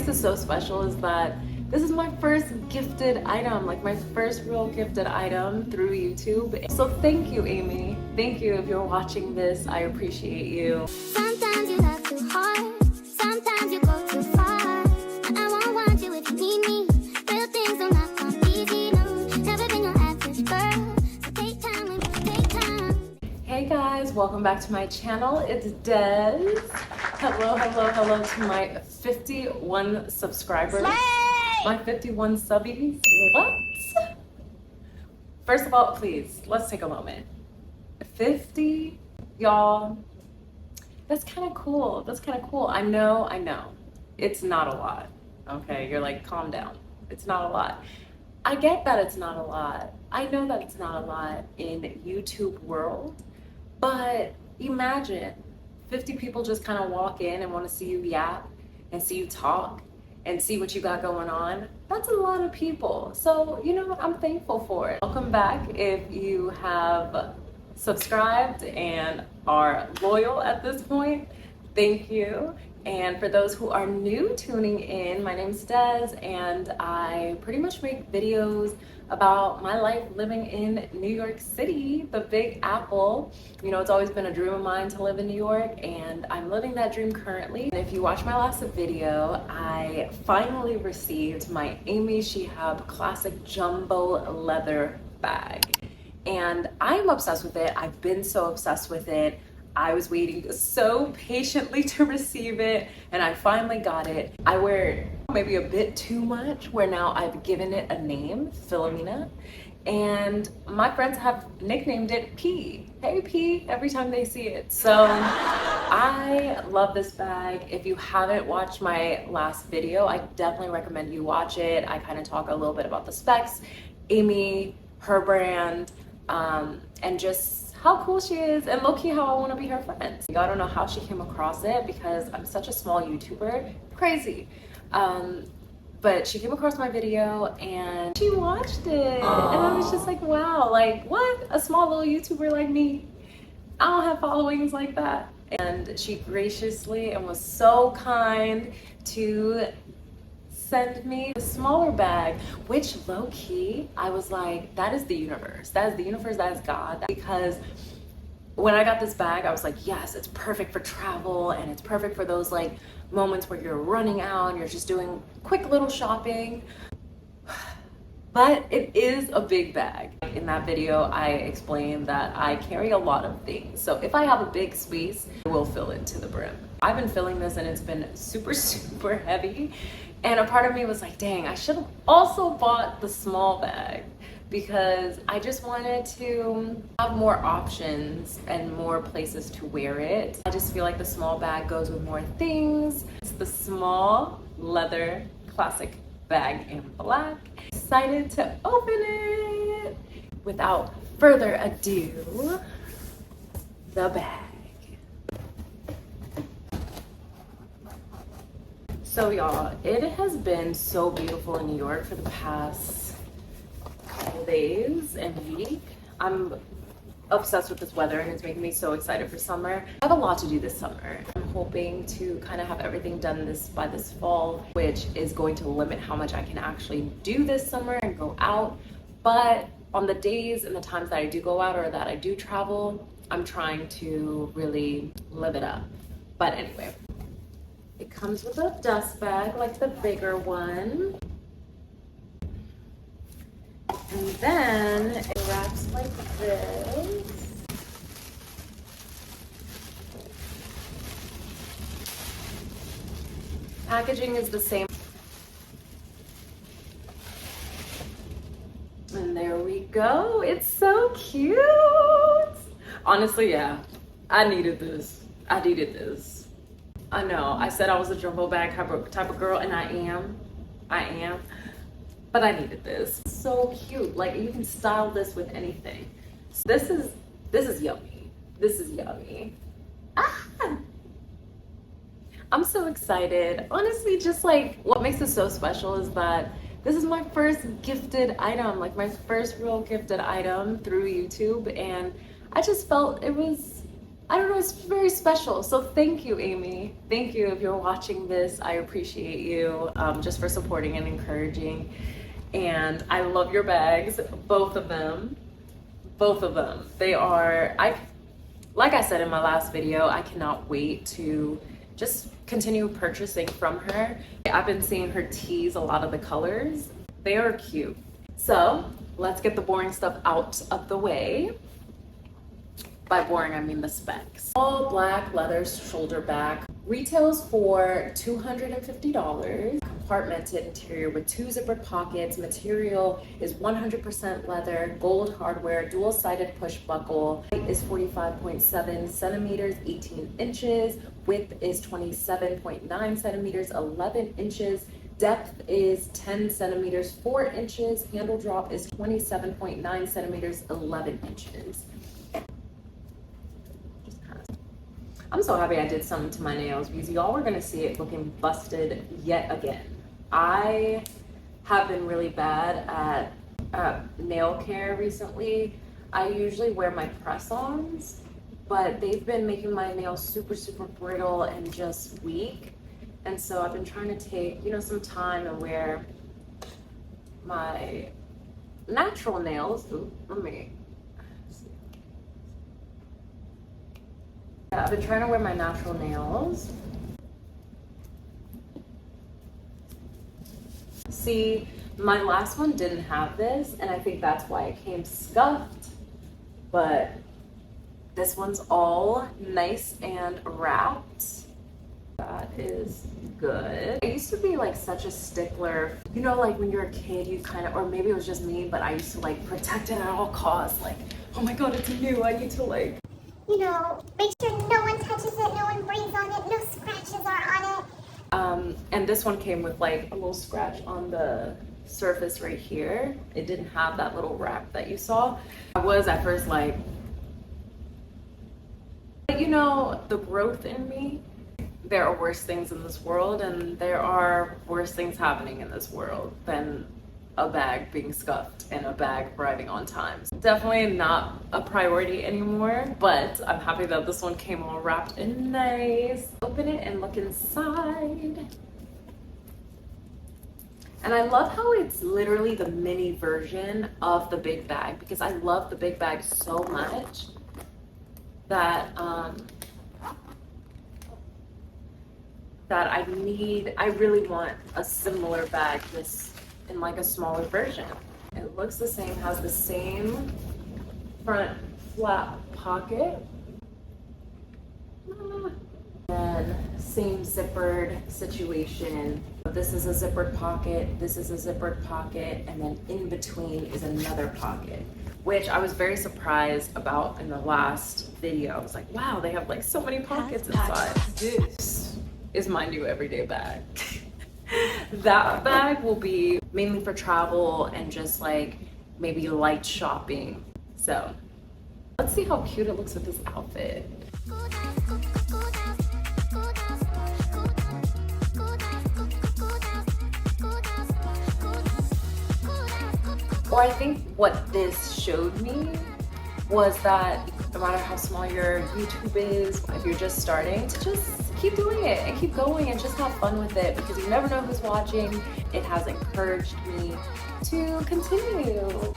makes it so special is that this is my first gifted item, like my first real gifted item through YouTube. So thank you, Amy. Thank you. If you're watching this, I appreciate you. Sometimes you love too hard, sometimes you go too far. I won't want you if you need me. Real things do not come easy, no. Never been your average girl, so take time when you take time. Hey guys, welcome back to my channel. It's Des. Hello to my 51 subscribers. My 51 subbies. What? First of all, please, let's take a moment. 50, y'all. That's kind of cool. That's kind of cool. I know. It's not a lot. Okay, you're like, calm down. It's not a lot. I get that it's not a lot. I know that it's not a lot in YouTube world, but imagine 50 people just kind of walk in and want to see you yap and see you talk and see what you got going on. That's a lot of people. So, you know, I'm thankful for it. Welcome back if you have subscribed and are loyal at this point. Thank you. And for those who are new tuning in, my name's Des, and I pretty much make videos about my life living in New York City, the Big Apple. You know, it's always been a dream of mine to live in New York, and I'm living that dream currently. And if you watched my last video, I finally received my Amy Shehab classic jumbo leather bag. And I'm obsessed with it. I've been so obsessed with it. I was waiting so patiently to receive it, and I finally got it. I wear it maybe a bit too much, where now I've given it a name, Philomena, and my friends have nicknamed it P. Hey P, every time they see it. So I love this bag. If you haven't watched my last video, I definitely recommend you watch it. I kind of talk a little bit about the specs, Amy, her brand, and just how cool she is, and low-key how I want to be her friend. I don't know how she came across it because I'm such a small YouTuber, crazy. But she came across my video and she watched it. Aww. And I was just like, wow, like what? A small little YouTuber like me? I don't have followings like that. And she graciously and was so kind to send me a smaller bag, which low-key I was like, that is the universe, that is the universe, that is God. Because when I got this bag, I was like, yes, it's perfect for travel, and it's perfect for those like moments where you're running out and you're just doing quick little shopping. But it is a big bag. In that video, I explained that I carry a lot of things. So if I have a big space, I will fill it to the brim. I've been filling this and it's been super heavy. And a part of me was like, dang, I should have also bought the small bag, because I just wanted to have more options and more places to wear it. I just feel like the small bag goes with more things. It's the small leather classic bag in black. Excited to open it. Without further ado, the bag. So y'all, it has been so beautiful in New York for the past couple days and week. I'm obsessed with this weather and it's making me so excited for summer. I have a lot to do this summer. I'm hoping to kind of have everything done by this fall, which is going to limit how much I can actually do this summer and go out. But on the days and the times that I do go out or that I do travel, I'm trying to really live it up. But anyway, it comes with a dust bag like the bigger one. And then it wraps like this. Packaging is the same. And there we go. It's so cute. Honestly, yeah, I needed this. I know, I said I was a jumbo bag type of girl, and I am, but I needed this. So cute, like you can style this with anything. So this is yummy. This is yummy. Ah! I'm so excited. Honestly, just like what makes it so special is that this is my first gifted item, like my first real gifted item through YouTube, and I just felt it was I don't know, it's very special. So thank you, Amy. Thank you if you're watching this. I appreciate you just for supporting and encouraging. And I love your bags, both of them. Both of them. They are, like I said in my last video, I cannot wait to just continue purchasing from her. I've been seeing her tease a lot of the colors. They are cute. So let's get the boring stuff out of the way. By boring, I mean the specs. All black leather shoulder bag. Retails for $250. Compartmented interior with 2 zippered pockets. Material is 100% leather, gold hardware, dual-sided push buckle. Height is 45.7 centimeters, 18 inches. Width is 27.9 centimeters, 11 inches. Depth is 10 centimeters, 4 inches. Handle drop is 27.9 centimeters, 11 inches. I'm so happy I did something to my nails because y'all were gonna see it looking busted yet again. I have been really bad at nail care recently. I usually wear my press-ons, but they've been making my nails super, super brittle and just weak. And so I've been trying to take, some time and wear my natural nails. Ooh, let me see. Yeah, I've been trying to wear my natural nails. See, my last one didn't have this, and I think that's why it came scuffed. But this one's all nice and wrapped. That is good. I used to be like such a stickler. Like when you're a kid, you kind of, or maybe it was just me, but I used to like protect it at all costs. Like, oh my God, it's new. I need to like, make sure no one touches it, no one breathes on it, no scratches are on it. And this one came with like a little scratch on the surface right here. It didn't have that little wrap that you saw. I was at first like, the growth in me, there are worse things in this world, and there are worse things happening in this world than a bag being scuffed and a bag arriving on time. Definitely not a priority anymore, but I'm happy that this one came all wrapped and nice. Open it and look inside. And I love how it's literally the mini version of the big bag, because I love the big bag so much that I really want a similar bag, this in like a smaller version. It looks the same, has the same front flap pocket, and same zippered situation. This is a zippered pocket, this is a zippered pocket, and then in between is another pocket, which I was very surprised about in the last video. I was like, wow, they have like so many pockets inside. This is my new everyday bag. That bag will be mainly for travel and just like maybe light shopping. So let's see how cute it looks with this outfit. Or I think what this showed me was that no matter how small your YouTube is, if you're just starting, to just keep doing it and keep going and just have fun with it, because you never know who's watching. It has encouraged me to continue.